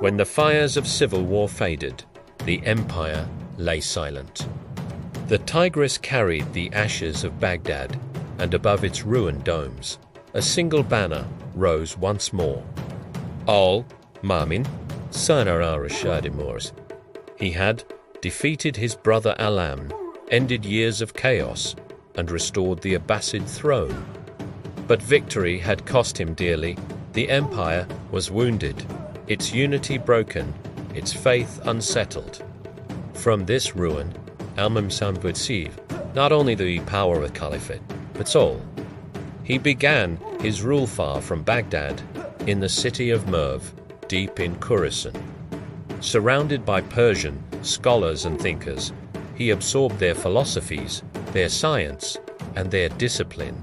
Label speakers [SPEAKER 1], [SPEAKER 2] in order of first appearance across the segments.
[SPEAKER 1] When the fires of civil war faded, the empire lay silent. The Tigris carried the ashes of Baghdad, and above its ruined domes, a single banner rose once more. Al-Maʻmūn, son of al-Rashid Moors. He had defeated his brother Alam, ended years of chaos, and restored the Abbasid throne. But victory had cost him dearly. The empire was wounded, its unity broken, its faith unsettled. From this ruin, al-Maʻmūn would receive not only the power of the caliphate, but soul. He began his rule far from Baghdad, in the city of Merv, deep in Khorasan. Surrounded by Persian scholars and thinkers, he absorbed their philosophies, their science, and their discipline.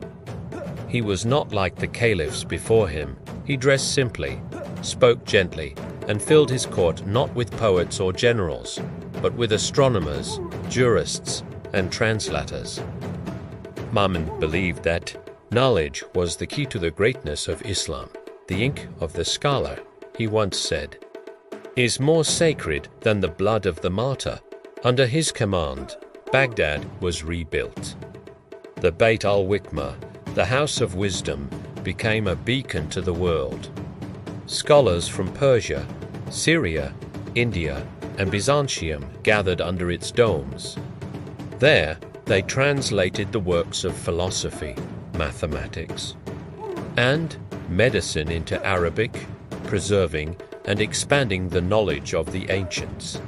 [SPEAKER 1] He was not like the caliphs before him. He dressed simply, spoke gently, and filled his court not with poets or generals, but with astronomers, jurists, and translators. Mamun believed that knowledge was the key to the greatness of Islam. The ink of the scholar, he once said, is more sacred than the blood of the martyr. Under his command, Baghdad was rebuilt. The Beit al-Hikmah, the House of Wisdom, became a beacon to the world. Scholars from Persia, Syria, India, and Byzantium gathered under its domes. There, they translated the works of philosophy, mathematics, and medicine into Arabic, preserving and expanding the knowledge of the ancients.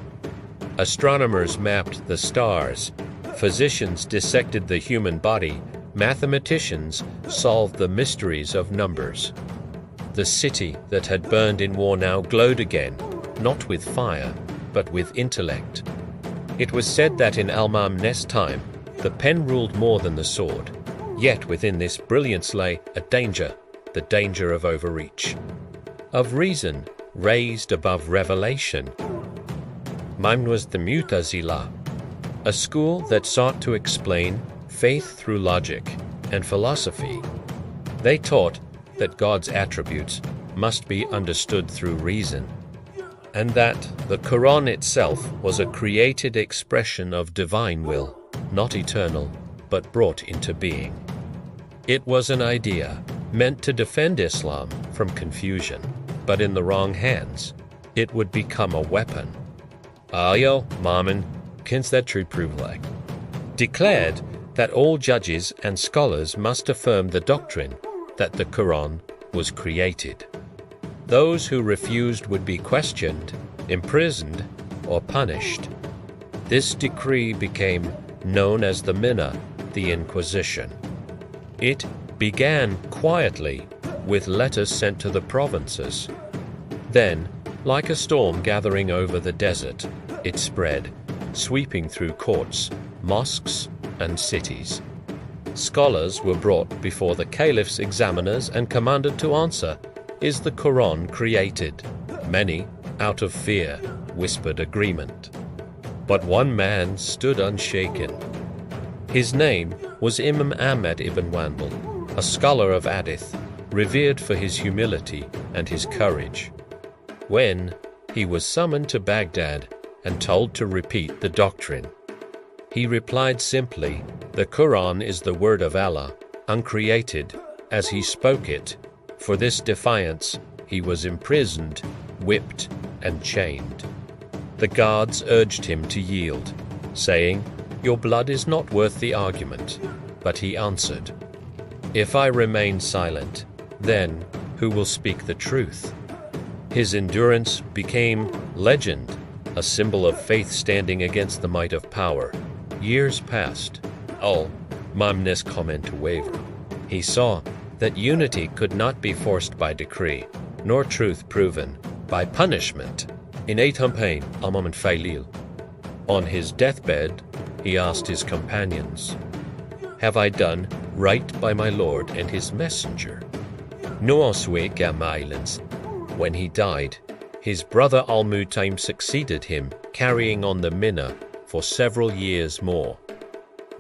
[SPEAKER 1] Astronomers mapped the stars, physicians dissected the human body, mathematicians solved the mysteries of numbers. The city that had burned in war now glowed again, not with fire, but with intellect. It was said that in al-Maʻmūn's time, the pen ruled more than the sword. Yet within this brilliance lay a danger, the danger of overreach, of reason raised above revelation. Mamun was the Mu'tazila, a school that sought to explain faith through logic and philosophy. They taught that God's attributes must be understood through reason, and that the Quran itself was a created expression of divine will, not eternal, but brought into being. It was an idea meant to defend Islam from confusion, but in the wrong hands, it would become a weapon. Mamun, kins that true prove like, declared that all judges and scholars must affirm the doctrine that the Quran was created. Those who refused would be questioned, imprisoned, or punished. This decree became known as the Mihna, the Inquisition. It began quietly with letters sent to the provinces. Then, like a storm gathering over the desert, it spread, sweeping through courts, mosques, and cities. Scholars were brought before the caliph's examiners and commanded to answer, "Is the Quran created?" Many, out of fear, whispered agreement. But one man stood unshaken. His name was Imam Ahmad ibn Hanbal, a scholar of hadith, revered for his humility and his courage. When he was summoned to Baghdad and told to repeat the doctrine, he replied simply, "The Quran is the word of Allah, uncreated, as He spoke it." For this defiance, he was imprisoned, whipped, and chained. The guards urged him to yield, saying, "Your blood is not worth the argument." But he answered, "If I remain silent, then who will speak the truth?" His endurance became legend, a symbol of faith standing against the might of power. Years passed. Al-Maʻmūn's comment to waver. He saw that unity could not be forced by decree, nor truth proven by punishment. In Campaign, al-Maʻmūn Failil. On his deathbed, he asked his companions, "Have I done right by my Lord and his messenger?" When he died, his brother al-Mu'taim succeeded him, carrying on the Mihna for several years more.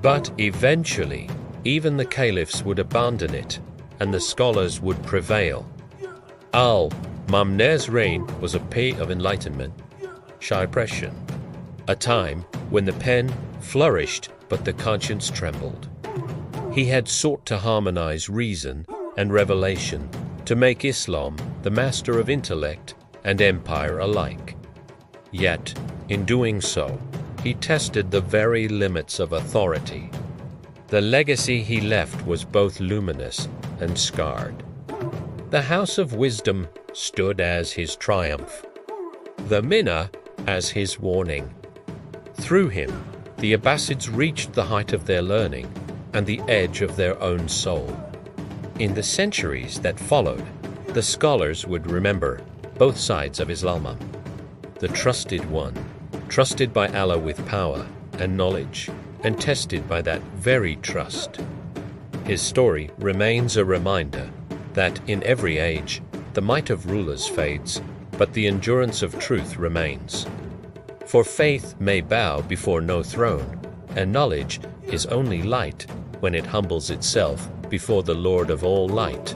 [SPEAKER 1] But eventually, even the caliphs would abandon it, and the scholars would prevail. Ma'mūn's reign was a period of enlightenment, oppression, a time when the pen flourished but the conscience trembled. He had sought to harmonize reason and revelation to make Islam the master of intellect and empire alike. Yet, in doing so, he tested the very limits of authority. The legacy he left was both luminous and scarred. The House of Wisdom stood as his triumph, the Mihna as his warning. Through him, the Abbasids reached the height of their learning and the edge of their own soul. In the centuries that followed, the scholars would remember both sides of Islam. The trusted one, trusted by Allah with power and knowledge, and tested by that very trust. His story remains a reminder that in every age, the might of rulers fades, but the endurance of truth remains. For faith may bow before no throne, and knowledge is only light when it humbles itself before the Lord of all light.